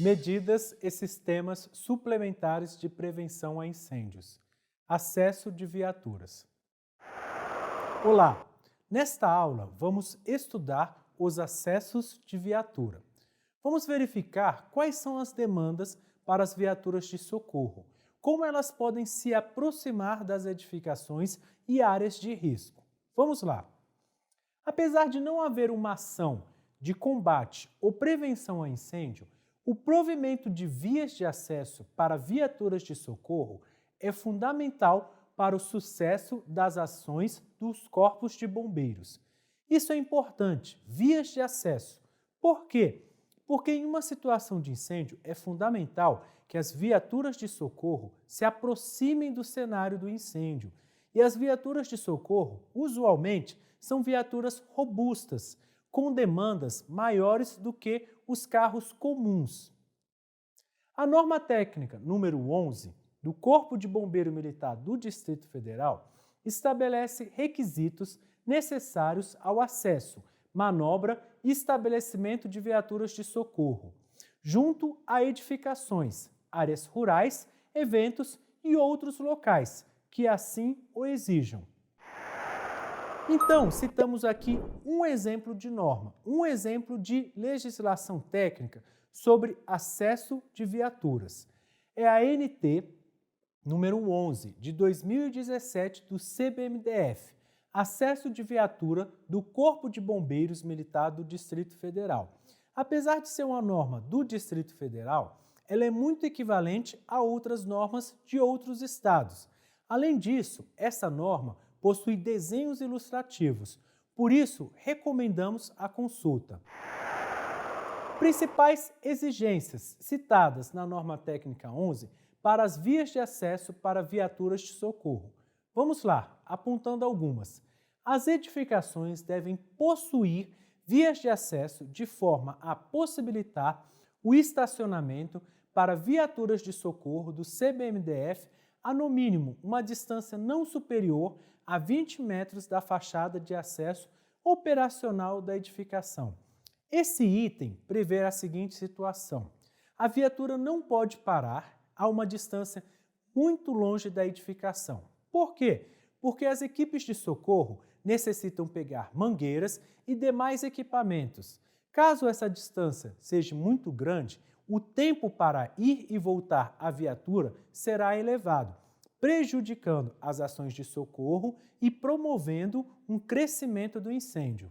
Medidas e sistemas suplementares de prevenção a incêndios. Acesso de viaturas. Olá! Nesta aula, vamos estudar os acessos de viatura. Vamos verificar quais são as demandas para as viaturas de socorro, como elas podem se aproximar das edificações e áreas de risco. Vamos lá! Apesar de não haver uma ação de combate ou prevenção a incêndio, o provimento de vias de acesso para viaturas de socorro é fundamental para o sucesso das ações dos corpos de bombeiros. Isso é importante, vias de acesso. Por quê? Porque em uma situação de incêndio é fundamental que as viaturas de socorro se aproximem do cenário do incêndio. E as viaturas de socorro, usualmente, são viaturas robustas, com demandas maiores do que os carros comuns. A norma técnica número 11 do Corpo de Bombeiro Militar do Distrito Federal estabelece requisitos necessários ao acesso, manobra e estabelecimento de viaturas de socorro, junto a edificações, áreas rurais, eventos e outros locais que assim o exijam. Então, citamos aqui um exemplo de norma, um exemplo de legislação técnica sobre acesso de viaturas. É a NT número 11 de 2017 do CBMDF, acesso de viatura do Corpo de Bombeiros Militar do Distrito Federal. Apesar de ser uma norma do Distrito Federal, ela é muito equivalente a outras normas de outros estados. Além disso, essa norma possui desenhos ilustrativos, por isso recomendamos a consulta. Principais exigências citadas na norma técnica 11 para as vias de acesso para viaturas de socorro. Vamos lá, apontando algumas. As edificações devem possuir vias de acesso de forma a possibilitar o estacionamento para viaturas de socorro do CBMDF a, no mínimo, uma distância não superior a 20 metros da fachada de acesso operacional da edificação. Esse item prevê a seguinte situação: a viatura não pode parar a uma distância muito longe da edificação. Por quê? Porque as equipes de socorro necessitam pegar mangueiras e demais equipamentos. Caso essa distância seja muito grande, o tempo para ir e voltar à viatura será elevado, prejudicando as ações de socorro e promovendo um crescimento do incêndio.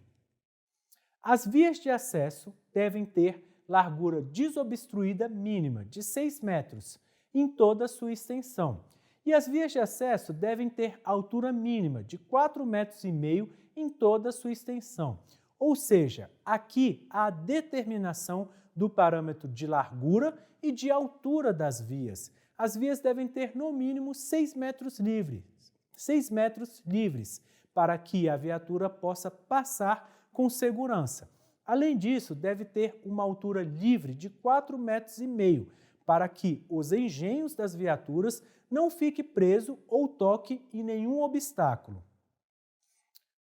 As vias de acesso devem ter largura desobstruída mínima de 6 metros em toda a sua extensão, e as vias de acesso devem ter altura mínima de 4,5 metros em toda a sua extensão. Ou seja, aqui há a determinação do parâmetro de largura e de altura das vias. As vias devem ter no mínimo 6 metros livres, para que a viatura possa passar com segurança. Além disso, deve ter uma altura livre de 4,5 metros, para que os engenhos das viaturas não fiquem presos ou toquem em nenhum obstáculo.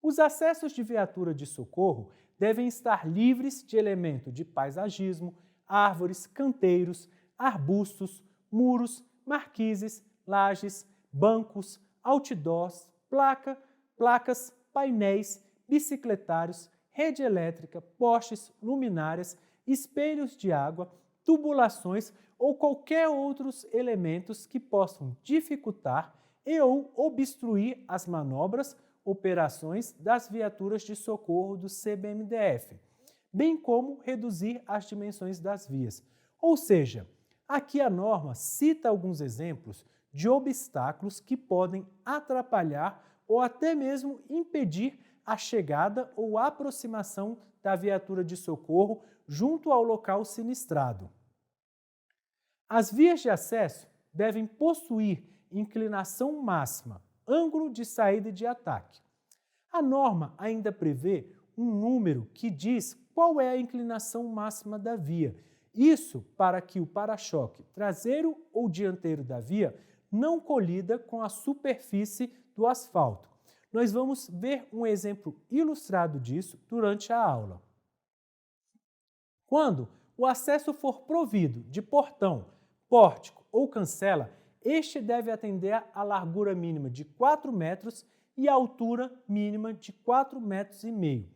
Os acessos de viatura de socorro devem estar livres de elementos de paisagismo, árvores, canteiros, arbustos, muros, marquises, lajes, bancos, outdoors, placas, painéis, bicicletários, rede elétrica, postes, luminárias, espelhos de água, tubulações ou qualquer outros elementos que possam dificultar e ou obstruir as manobras, operações das viaturas de socorro do CBMDF, bem como reduzir as dimensões das vias. Ou seja, aqui a norma cita alguns exemplos de obstáculos que podem atrapalhar ou até mesmo impedir a chegada ou aproximação da viatura de socorro junto ao local sinistrado. As vias de acesso devem possuir inclinação máxima, ângulo de saída e de ataque. A norma ainda prevê um número que diz qual é a inclinação máxima da via. Isso para que o para-choque traseiro ou dianteiro da via não colida com a superfície do asfalto. Nós vamos ver um exemplo ilustrado disso durante a aula. Quando o o acesso for provido de portão, pórtico ou cancela, este deve atender à largura mínima de 4 metros e a altura mínima de 4,5 metros.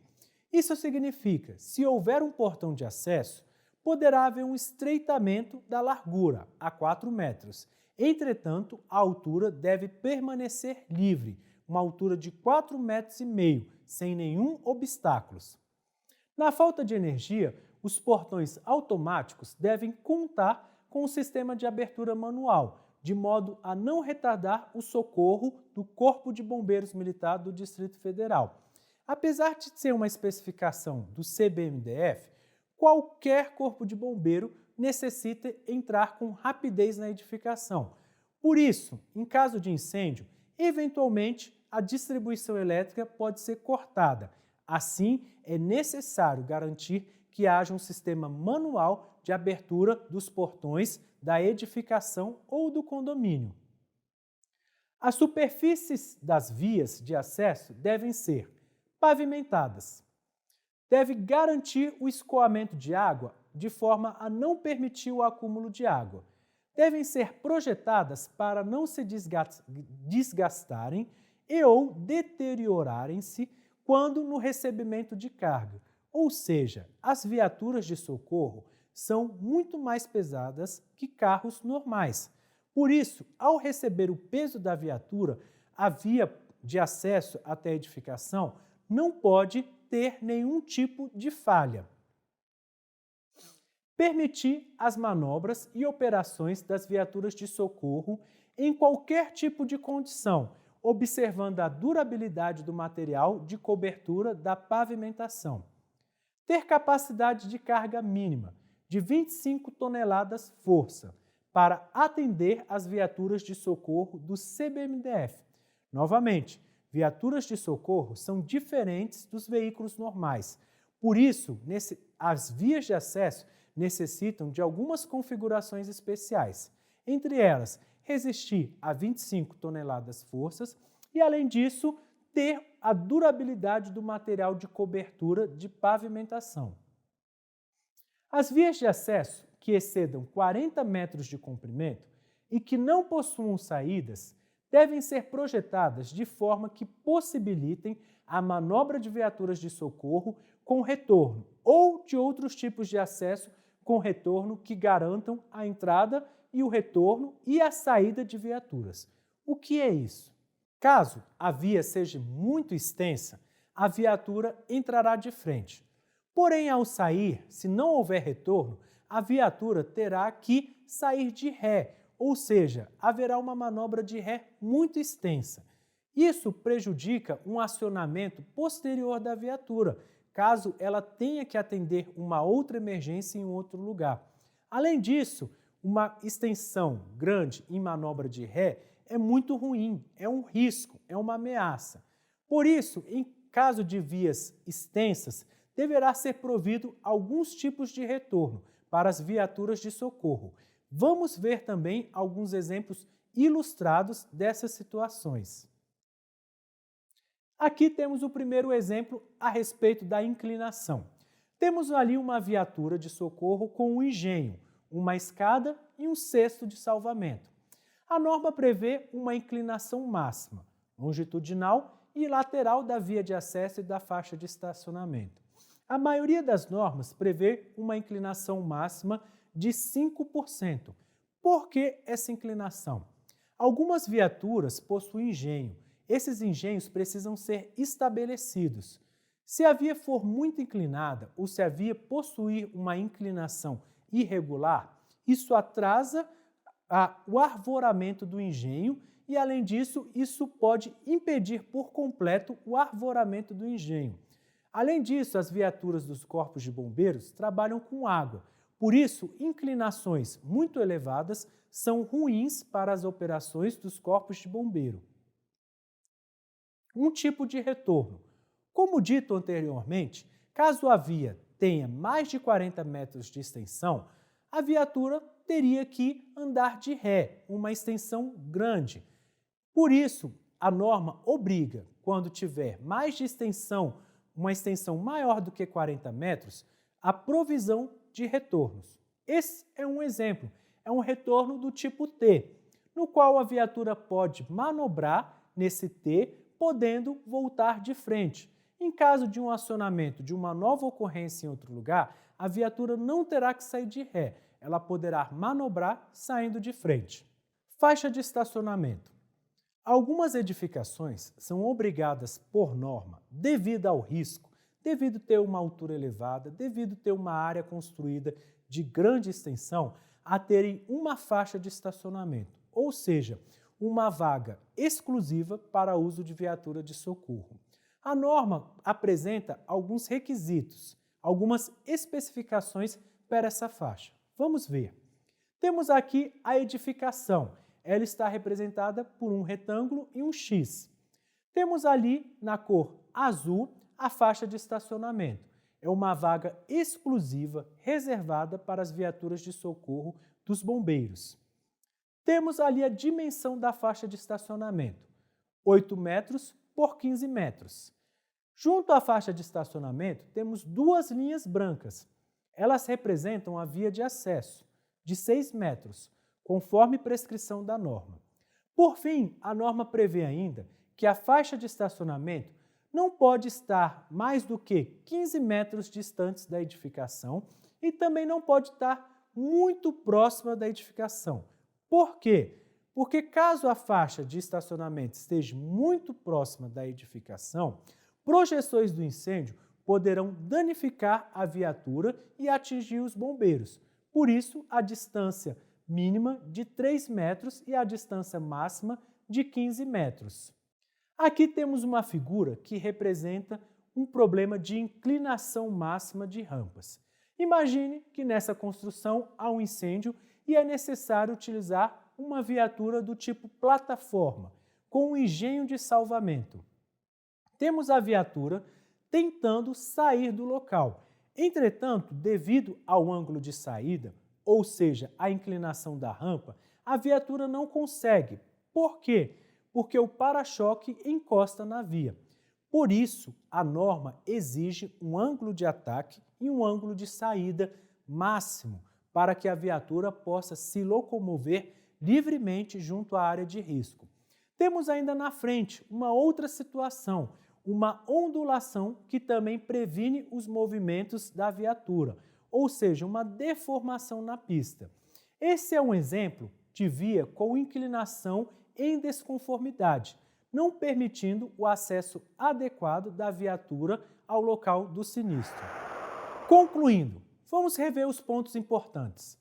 Isso significa, se houver um portão de acesso, poderá haver um estreitamento da largura a 4 metros. Entretanto, a altura deve permanecer livre, uma altura de 4,5 metros, sem nenhum obstáculo. Na falta de energia, os portões automáticos devem contar com um sistema de abertura manual, de modo a não retardar o socorro do Corpo de Bombeiros Militar do Distrito Federal. Apesar de ser uma especificação do CBMDF, qualquer corpo de bombeiro necessita entrar com rapidez na edificação. Por isso, em caso de incêndio, eventualmente a distribuição elétrica pode ser cortada. Assim, é necessário garantir que haja um sistema manual de abertura dos portões da edificação ou do condomínio. As superfícies das vias de acesso devem ser pavimentadas. Deve garantir o escoamento de água de forma a não permitir o acúmulo de água. Devem ser projetadas para não se desgastarem e ou deteriorarem-se quando no recebimento de carga. Ou seja, as viaturas de socorro são muito mais pesadas que carros normais. Por isso, ao receber o peso da viatura, a via de acesso até a edificação não pode ter nenhum tipo de falha. Permitir as manobras e operações das viaturas de socorro em qualquer tipo de condição, observando a durabilidade do material de cobertura da pavimentação. Ter capacidade de carga mínima de 25 toneladas força para atender as viaturas de socorro do CBMDF. Novamente, viaturas de socorro são diferentes dos veículos normais. Por isso, as vias de acesso necessitam de algumas configurações especiais. Entre elas, resistir a 25 toneladas forças e, além disso, ter a durabilidade do material de cobertura de pavimentação. As vias de acesso que excedam 40 metros de comprimento e que não possuam saídas devem ser projetadas de forma que possibilitem a manobra de viaturas de socorro com retorno ou de outros tipos de acesso com retorno que garantam a entrada e o retorno e a saída de viaturas. O que é isso? Caso a via seja muito extensa, a viatura entrará de frente. Porém, ao sair, se não houver retorno, a viatura terá que sair de ré, ou seja, haverá uma manobra de ré muito extensa. Isso prejudica um acionamento posterior da viatura, caso ela tenha que atender uma outra emergência em outro lugar. Além disso, uma extensão grande em manobra de ré é muito ruim, é um risco, é uma ameaça. Por isso, em caso de vias extensas, deverá ser provido alguns tipos de retorno para as viaturas de socorro. Vamos ver também alguns exemplos ilustrados dessas situações. Aqui temos o primeiro exemplo a respeito da inclinação. Temos ali uma viatura de socorro com um engenho, uma escada e um cesto de salvamento. A norma prevê uma inclinação máxima, longitudinal e lateral da via de acesso e da faixa de estacionamento. A maioria das normas prevê uma inclinação máxima de 5%. Por que essa inclinação? Algumas viaturas possuem engenho. Esses engenhos precisam ser estabelecidos. Se a via for muito inclinada ou se a via possuir uma inclinação irregular, isso atrasa o arvoramento do engenho e, além disso, isso pode impedir por completo o arvoramento do engenho. Além disso, as viaturas dos corpos de bombeiros trabalham com água. Por isso, inclinações muito elevadas são ruins para as operações dos corpos de bombeiro. Um tipo de retorno. Como dito anteriormente, caso a via tenha mais de 40 metros de extensão, a viatura teria que andar de ré, uma extensão grande. Por isso, a norma obriga, quando tiver mais de extensão, uma extensão maior do que 40 metros, a provisão de retornos. Esse é um exemplo, é um retorno do tipo T, no qual a viatura pode manobrar nesse T, podendo voltar de frente. Em caso de um acionamento de uma nova ocorrência em outro lugar, a viatura não terá que sair de ré, ela poderá manobrar saindo de frente. Faixa de estacionamento. Algumas edificações são obrigadas por norma, devido ao risco, devido ter uma altura elevada, devido ter uma área construída de grande extensão, a terem uma faixa de estacionamento, ou seja, uma vaga exclusiva para uso de viatura de socorro. A norma apresenta alguns requisitos, algumas especificações para essa faixa. Vamos ver. Temos aqui a edificação. Ela está representada por um retângulo e um X. Temos ali, na cor azul, a faixa de estacionamento. É uma vaga exclusiva reservada para as viaturas de socorro dos bombeiros. Temos ali a dimensão da faixa de estacionamento, 8 metros por 15 metros. Junto à faixa de estacionamento, temos duas linhas brancas. Elas representam a via de acesso, de 6 metros, conforme prescrição da norma. Por fim, a norma prevê ainda que a faixa de estacionamento não pode estar mais do que 15 metros distantes da edificação e também não pode estar muito próxima da edificação. Por quê? Porque caso a faixa de estacionamento esteja muito próxima da edificação, projeções do incêndio poderão danificar a viatura e atingir os bombeiros. Por isso, a distância mínima de 3 metros e a distância máxima de 15 metros. Aqui temos uma figura que representa um problema de inclinação máxima de rampas. Imagine que nessa construção há um incêndio e é necessário utilizar uma viatura do tipo plataforma, com um engenho de salvamento. Temos a viatura tentando sair do local. Entretanto, devido ao ângulo de saída, ou seja, a inclinação da rampa, a viatura não consegue. Por quê? Porque o para-choque encosta na via. Por isso, a norma exige um ângulo de ataque e um ângulo de saída máximo para que a viatura possa se locomover livremente junto à área de risco. Temos ainda na frente uma outra situação, uma ondulação que também previne os movimentos da viatura, ou seja, uma deformação na pista. Esse é um exemplo de via com inclinação em desconformidade, não permitindo o acesso adequado da viatura ao local do sinistro. Concluindo, vamos rever os pontos importantes.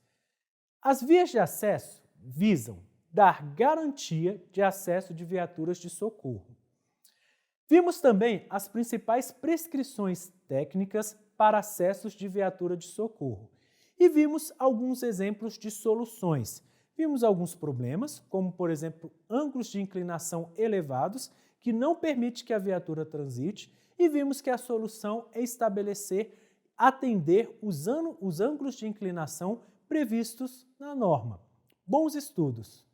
As vias de acesso visam dar garantia de acesso de viaturas de socorro. Vimos também as principais prescrições técnicas para acessos de viatura de socorro e vimos alguns exemplos de soluções. Vimos alguns problemas, como por exemplo, ângulos de inclinação elevados que não permite que a viatura transite e vimos que a solução é atender os ângulos de inclinação previstos na norma. Bons estudos!